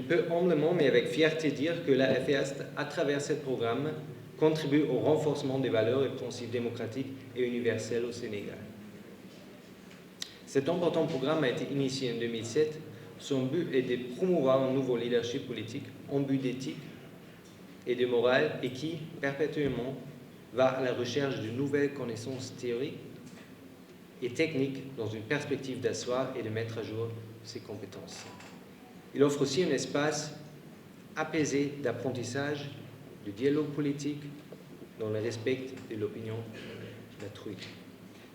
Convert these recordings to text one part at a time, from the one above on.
peut humblement, mais avec fierté, dire que la FEAST, à travers ce programme, contribue au renforcement des valeurs et principes démocratiques et universels au Sénégal. Cet important programme a été initié en 2007. Son but est de promouvoir un nouveau leadership politique en but d'éthique et de morale et qui, perpétuellement, va à la recherche de nouvelles connaissances théoriques et techniques dans une perspective d'asseoir et de mettre à jour ses compétences. Il offre aussi un espace apaisé d'apprentissage, de dialogue politique, dans le respect de l'opinion d'autrui.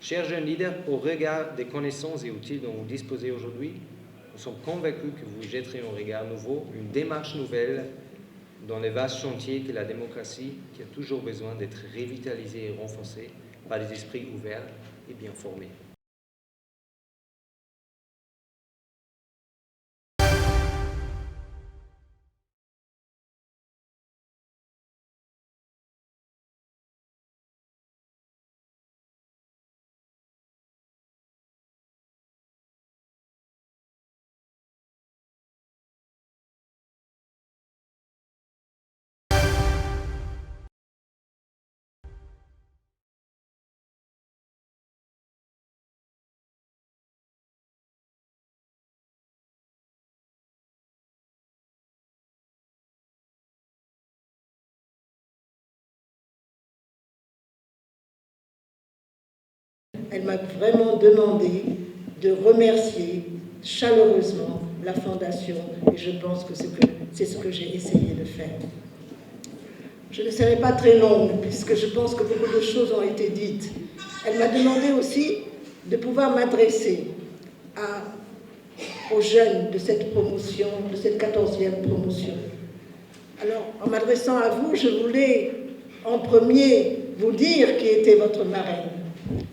Chers jeunes leaders, au regard des connaissances et outils dont vous disposez aujourd'hui, nous sommes convaincus que vous jetterez un regard nouveau, une démarche nouvelle dans les vastes chantiers que la démocratie, qui a toujours besoin d'être revitalisée et renforcée par des esprits ouverts et bien formés. Elle m'a vraiment demandé de remercier chaleureusement la Fondation et je pense que c'est ce que j'ai essayé de faire. Je ne serai pas très longue puisque je pense que beaucoup de choses ont été dites. Elle m'a demandé aussi de pouvoir m'adresser aux jeunes de cette promotion, de cette 14e promotion. Alors, en m'adressant à vous, je voulais en premier vous dire qui était votre marraine.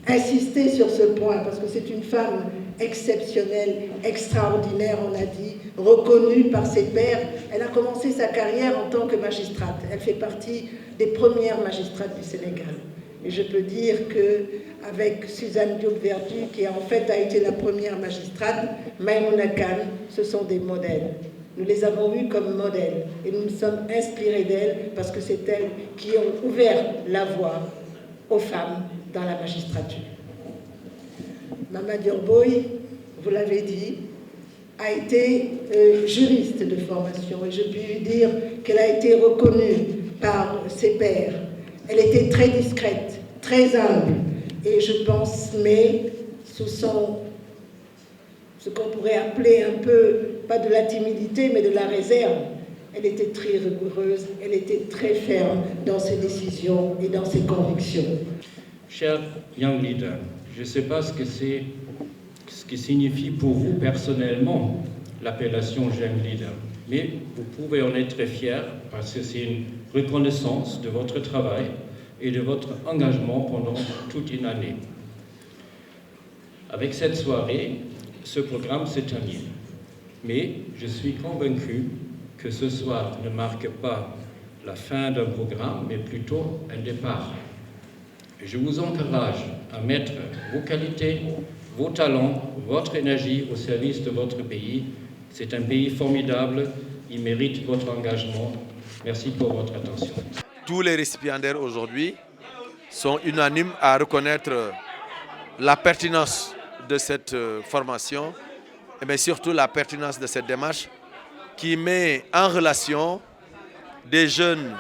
Insister sur ce point, parce que c'est une femme exceptionnelle, extraordinaire, on a dit, reconnue par ses pairs. Elle a commencé sa carrière en tant que magistrate. Elle fait partie des premières magistrates du Sénégal. Et je peux dire qu'avec Suzanne Diop-Vertu, qui en fait a été la première magistrate, Maïmouna Kane, ce sont des modèles. Nous les avons eus comme modèles et nous nous sommes inspirés d'elles parce que c'est elles qui ont ouvert la voie aux femmes dans la magistrature. Mama Diorboy, vous l'avez dit, a été juriste de formation et je puis lui dire qu'elle a été reconnue par ses pairs. Elle était très discrète, très humble et je pense, mais sous ce qu'on pourrait appeler un peu, pas de la timidité, mais de la réserve, elle était très rigoureuse, elle était très ferme dans ses décisions et dans ses convictions. Cher Young Leader, je ne sais pas ce que signifie pour vous personnellement l'appellation Young Leader, mais vous pouvez en être fier parce que c'est une reconnaissance de votre travail et de votre engagement pendant toute une année. Avec cette soirée, ce programme se termine, mais je suis convaincu que ce soir ne marque pas la fin d'un programme, mais plutôt un départ. Je vous encourage à mettre vos qualités, vos talents, votre énergie au service de votre pays. C'est un pays formidable, il mérite votre engagement. Merci pour votre attention. Tous les récipiendaires aujourd'hui sont unanimes à reconnaître la pertinence de cette formation, mais surtout la pertinence de cette démarche qui met en relation des jeunes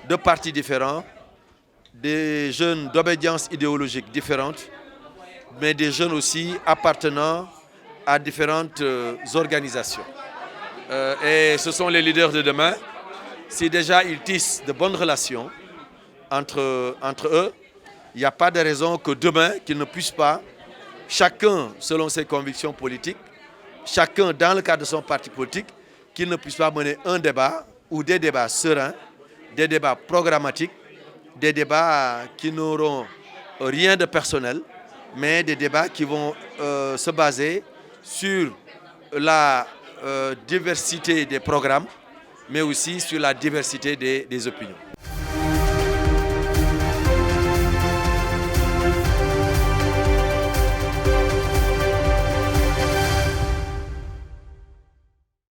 de partis différents, des jeunes d'obédience idéologique différentes, mais des jeunes aussi appartenant à différentes organisations. Et ce sont les leaders de demain. Si déjà ils tissent de bonnes relations entre eux, il n'y a pas de raison que demain, qu'ils ne puissent pas, chacun selon ses convictions politiques, chacun dans le cadre de son parti politique, qu'ils ne puissent pas mener un débat ou des débats sereins, des débats programmatiques, des débats qui n'auront rien de personnel, mais des débats qui vont se baser sur la diversité des programmes, mais aussi sur la diversité des opinions.